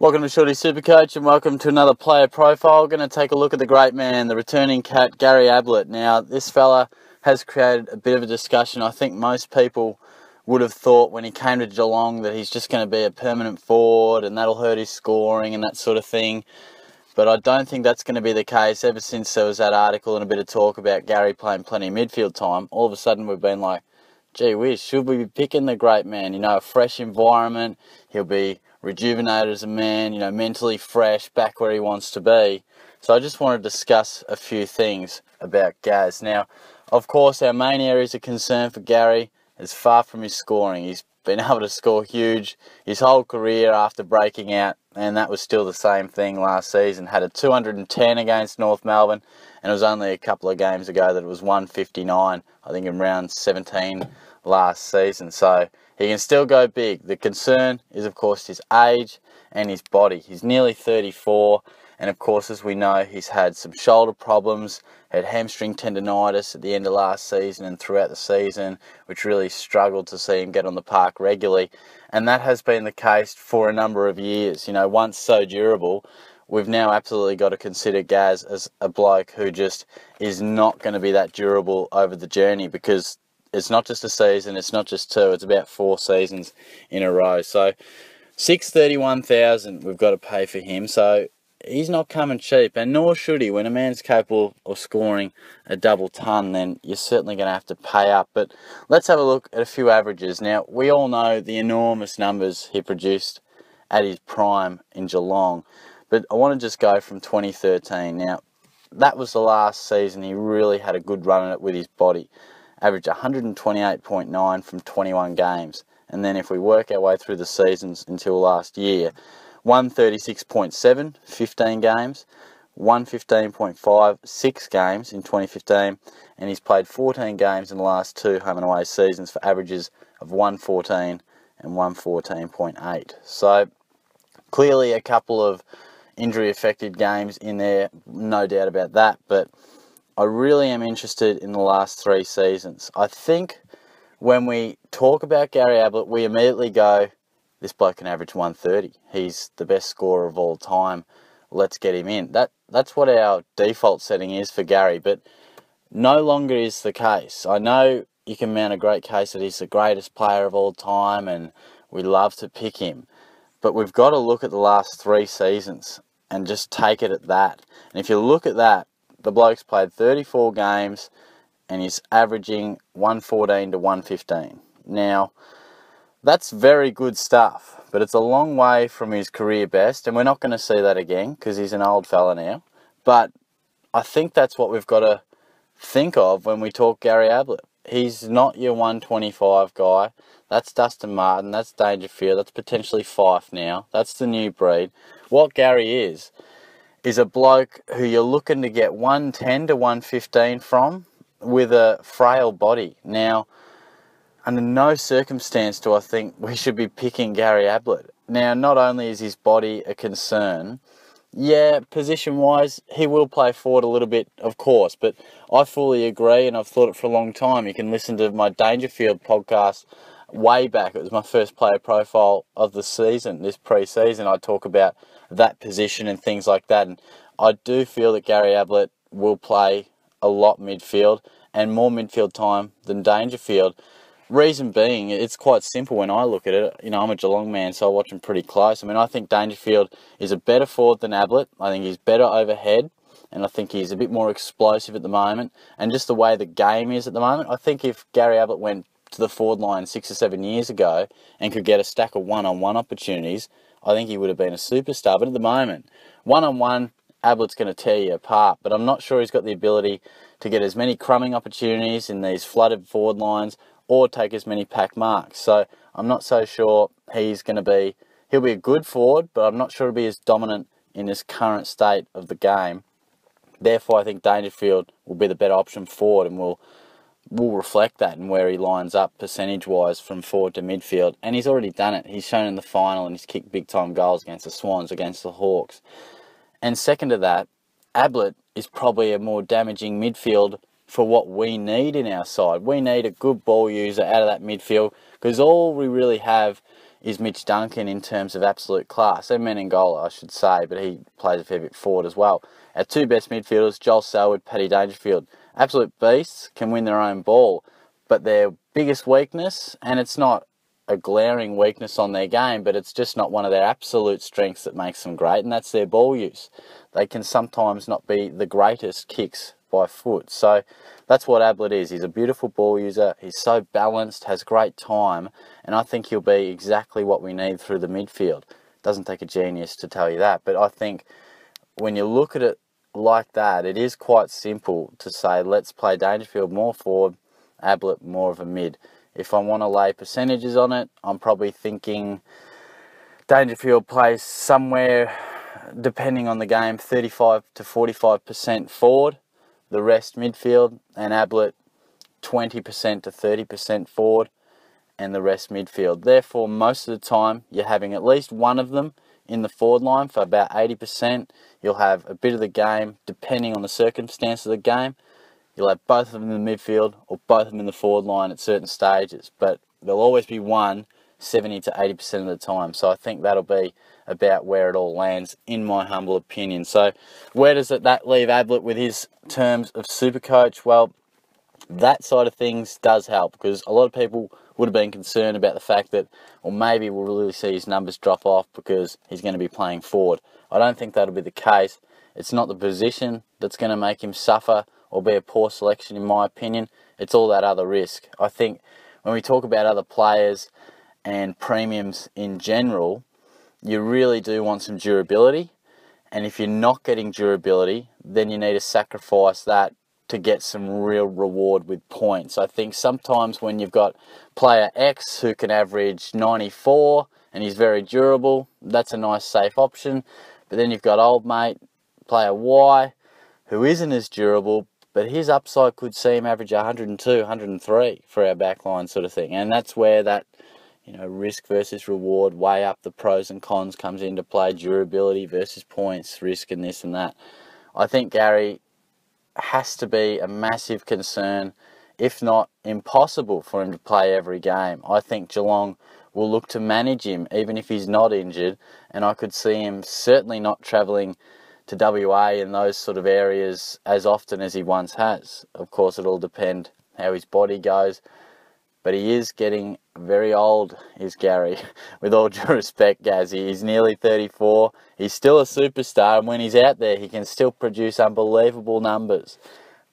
Welcome to Shorty SuperCoach and welcome to another player profile. We're going to take a look at the great man, the returning cat, Gary Ablett. Now, this fella has created a bit of a discussion. I think most people would have thought when he came to Geelong that he's just going to be a permanent forward and that'll hurt his scoring and that sort of thing. But I don't think that's going to be the case. Ever since there was that article and a bit of talk about Gary playing plenty of midfield time, all of a sudden we've been like, gee whiz, should we be picking the great man? You know, a fresh environment, he'll be rejuvenated as a man, you know, mentally fresh, back where he wants to be. So I just want to discuss a few things about Gaz. Now, of course, our main areas of concern for Gary is far from his scoring. He's been able to score huge his whole career after breaking out, and that was still the same thing last season. Had a 210 against North Melbourne, and it was only a couple of games ago that it was 159, I think in round 17 last season. So he can still go big. The concern is, of course, his age and his body. He's nearly 34, and of course, as we know, he's had some shoulder problems, had hamstring tendonitis at the end of last season and throughout the season, which really struggled to see him get on the park regularly. And that has been the case for a number of years. You know, once so durable, we've now absolutely got to consider Gaz as a bloke who just is not going to be that durable over the journey, because it's not just a season, it's not just two, it's about 4 seasons in a row. So $631,000 we've got to pay for him. So he's not coming cheap, and nor should he. When a man's capable of scoring a double ton, then you're certainly going to have to pay up. But let's have a look at a few averages. Now, we all know the enormous numbers he produced at his prime in Geelong, but I want to just go from 2013. Now, that was the last season he really had a good run at it with his body. Averaged 128.9 from 21 games. And then if we work our way through the seasons until last year, 136.7, 15 games, 115.5, 6 games in 2015, and he's played 14 games in the last 2 home and away seasons for averages of 114 and 114.8. So clearly a couple of injury-affected games in there, no doubt about that, but I really am interested in the last 3 seasons. I think when we talk about Gary Ablett, we immediately go, this bloke can average 130. He's the best scorer of all time. Let's get him in. That's what our default setting is for Gary, but no longer is the case. I know you can mount a great case that he's the greatest player of all time and we love to pick him, but we've got to look at the last 3 seasons and just take it at that. And if you look at that, the bloke's played 34 games and he's averaging 114 to 115. Now, that's very good stuff, but it's a long way from his career best, and we're not going to see that again because he's an old fella now. But I think that's what we've got to think of when we talk Gary Ablett. He's not your 125 guy. That's Dustin Martin, that's Dangerfield, that's potentially Fife now. That's the new breed. What Gary is a bloke who you're looking to get 110 to 115 from with a frail body. Now, under no circumstance do I think we should be picking Gary Ablett. Now, not only is his body a concern, yeah, position-wise, he will play forward a little bit, of course, but I fully agree, and I've thought it for a long time. You can listen to my Dangerfield podcast way back. It was my first player profile of the season, this pre-season. I talk about that position and things like that, and I do feel that Gary Ablett will play a lot midfield and more midfield time than Dangerfield. Reason being, it's quite simple when I look at it. You know, I'm a Geelong man, so I watch him pretty close. I mean, I think Dangerfield is a better forward than Ablett. I think he's better overhead, and I think he's a bit more explosive at the moment. And just the way the game is at the moment, I think if Gary Ablett went to the forward line 6 or 7 years ago and could get a stack of one-on-one opportunities, I think he would have been a superstar. But at the moment, one-on-one, Ablett's going to tear you apart. But I'm not sure he's got the ability to get as many crumbing opportunities in these flooded forward lines or take as many pack marks. So I'm not so sure he'll be a good forward, but I'm not sure he'll be as dominant in this current state of the game. Therefore, I think Dangerfield will be the better option forward, and will reflect that in where he lines up percentage-wise from forward to midfield. And he's already done it. He's shown in the final, and he's kicked big-time goals against the Swans, against the Hawks. And second to that, Ablett is probably a more damaging midfield for what we need in our side. We need a good ball user out of that midfield, because all we really have is Mitch Duncan in terms of absolute class. And Menengola, I should say, but he plays a fair bit forward as well. Our two best midfielders, Joel Selwood, Paddy Dangerfield. Absolute beasts, can win their own ball. But their biggest weakness, and it's not a glaring weakness on their game, but it's just not one of their absolute strengths that makes them great, and that's their ball use. They can sometimes not be the greatest kicks by foot. So that's what Ablett is. He's a beautiful ball user. He's so balanced, has great time, and I think he'll be exactly what we need through the midfield. Doesn't take a genius to tell you that, but I think when you look at it like that, it is quite simple to say, let's play Dangerfield more forward, Ablett more of a mid. If I want to lay percentages on it, I'm probably thinking Dangerfield plays somewhere, depending on the game, 35 to 45% forward, the rest midfield, and Ablett 20% to 30% forward, and the rest midfield. Therefore, most of the time, you're having at least one of them in the forward line for about 80%. You'll have a bit of the game, depending on the circumstance of the game. You'll have both of them in the midfield or both of them in the forward line at certain stages, but there'll always be one 70 to 80% of the time. So I think that'll be about where it all lands, in my humble opinion. So where does that leave Ablett with his terms of SuperCoach? Well, that side of things does help, because a lot of people would have been concerned about the fact that, or maybe we'll really see his numbers drop off because he's going to be playing forward. I don't think that'll be the case. It's not the position that's going to make him suffer or be a poor selection, in my opinion. It's all that other risk. I think when we talk about other players and premiums in general, you really do want some durability. And if you're not getting durability, then you need to sacrifice that to get some real reward with points. I think sometimes when you've got player X who can average 94 and he's very durable, that's a nice safe option. But then you've got old mate, player Y, who isn't as durable, but his upside could see him average 102, 103 for our backline sort of thing. And that's where that, risk versus reward, weigh up the pros and cons comes into play, durability versus points, risk and this and that. I think Gary has to be a massive concern, if not impossible, for him to play every game. I think Geelong will look to manage him, even if he's not injured, and I could see him certainly not travelling to WA in those sort of areas as often as he once has. Of course, it'll depend how his body goes, but he is getting very old, is Gary. With all due respect, Gazzy, he's nearly 34. He's still a superstar, and when he's out there, he can still produce unbelievable numbers.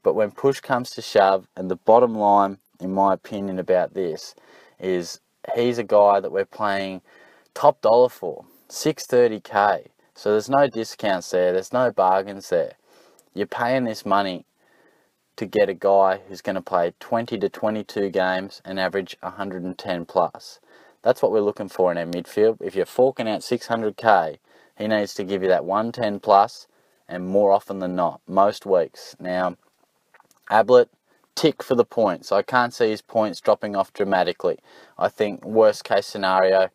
But when push comes to shove, and the bottom line, in my opinion, about this is he's a guy that we're paying top dollar for, $630K. So there's no discounts there, there's no bargains there. You're paying this money to get a guy who's going to play 20 to 22 games and average 110 plus. That's what we're looking for in our midfield. If you're forking out $600K, he needs to give you that 110 plus, and more often than not, most weeks. Now, Ablett, tick for the points. I can't see his points dropping off dramatically. I think worst case scenario,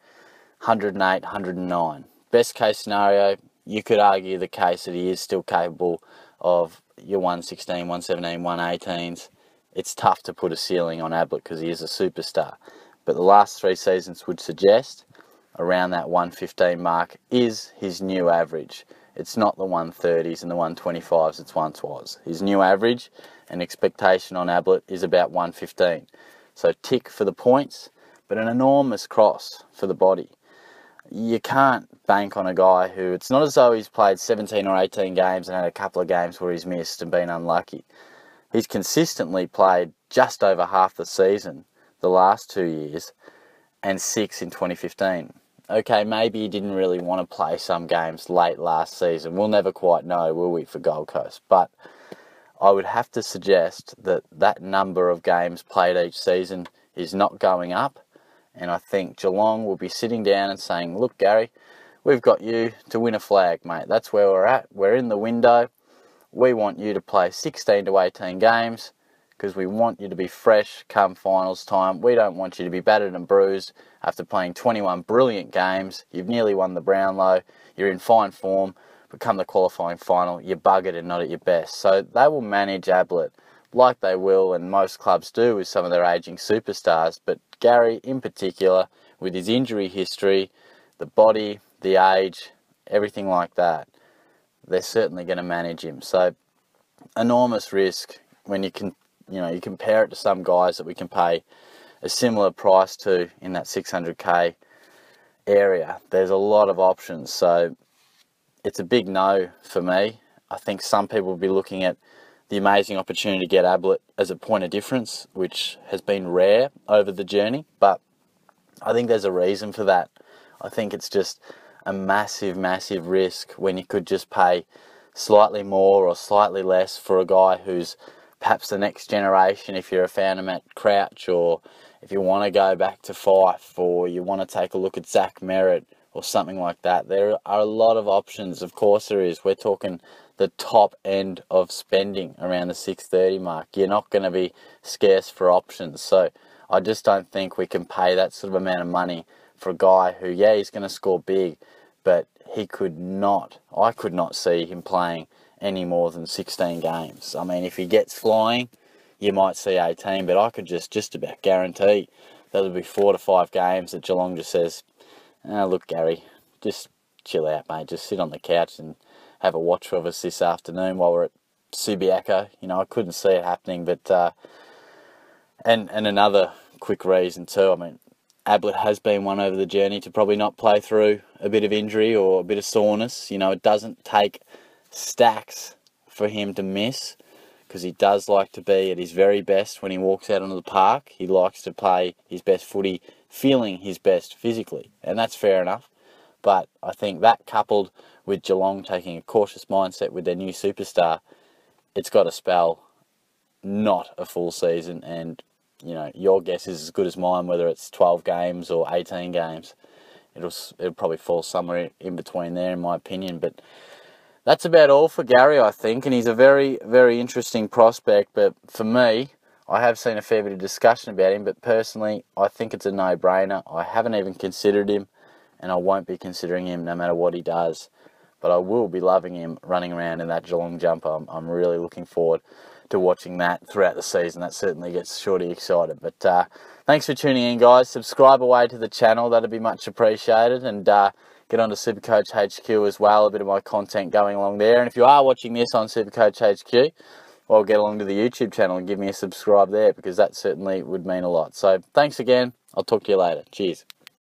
108, 109. Best case scenario, you could argue the case that he is still capable of your 116, 117, 118s. It's tough to put a ceiling on Ablett because he is a superstar. But the last 3 seasons would suggest around that 115 mark is his new average. It's not the 130s and the 125s it once was. His new average and expectation on Ablett is about 115. So tick for the points, but an enormous cross for the body. You can't bank on a guy who, it's not as though he's played 17 or 18 games and had a couple of games where he's missed and been unlucky. He's consistently played just over half the season the last 2 years and 6 in 2015. Okay, maybe he didn't really want to play some games late last season. We'll never quite know, will we, for Gold Coast? But I would have to suggest that that number of games played each season is not going up. And I think Geelong will be sitting down and saying, look, Gary, we've got you to win a flag, mate. That's where we're at. We're in the window. We want you to play 16 to 18 games because we want you to be fresh come finals time. We don't want you to be battered and bruised after playing 21 brilliant games. You've nearly won the Brownlow. You're in fine form. But come the qualifying final, you're buggered and not at your best. So they will manage Ablett like they will, and most clubs do with some of their ageing superstars. But Gary, in particular, with his injury history, the body, the age, everything like that, they're certainly going to manage him. So enormous risk when you compare it to some guys that we can pay a similar price to in that 600k area. There's a lot of options, so it's a big no for me. I think some people will be looking at the amazing opportunity to get Ablett as a point of difference, which has been rare over the journey, but I think there's a reason for that. I think it's just a massive, massive risk when you could just pay slightly more or slightly less for a guy who's perhaps the next generation, if you're a fan of Matt Crouch, or if you want to go back to Fife, or you want to take a look at Zach Merritt or something like that. There are a lot of options. Of course there is. We're talking the top end of spending around the 630 mark. You're not going to be scarce for options. So I just don't think we can pay that sort of amount of money for a guy who, yeah, he's going to score big, but I could not see him playing any more than 16 games. I mean, if he gets flying, you might see 18, but I could just about guarantee there'll be 4 to 5 games that Geelong just says, look, Gary, just chill out, mate. Just sit on the couch and have a watch of us this afternoon while we're at Subiaco. I couldn't see it happening, but and another quick reason too. I mean, Ablett has been one over the journey to probably not play through a bit of injury or a bit of soreness. It doesn't take stacks for him to miss, because he does like to be at his very best when he walks out onto the park. He likes to play his best footy, feeling his best physically, and that's fair enough. But I think that, coupled with Geelong taking a cautious mindset with their new superstar, it's got to spell not a full season. And, your guess is as good as mine, whether it's 12 games or 18 games. It'll probably fall somewhere in between there, in my opinion. But that's about all for Gary, I think. And he's a very, very interesting prospect. But for me, I have seen a fair bit of discussion about him. But personally, I think it's a no-brainer. I haven't even considered him, and I won't be considering him no matter what he does. But I will be loving him running around in that Geelong jumper. I'm really looking forward to watching that throughout the season. That certainly gets Shorty excited. But thanks for tuning in, guys. Subscribe away to the channel. That'd be much appreciated. And get on to SuperCoach HQ as well. A bit of my content going along there. And if you are watching this on SuperCoach HQ, well, get along to the YouTube channel and give me a subscribe there, because that certainly would mean a lot. So thanks again. I'll talk to you later. Cheers.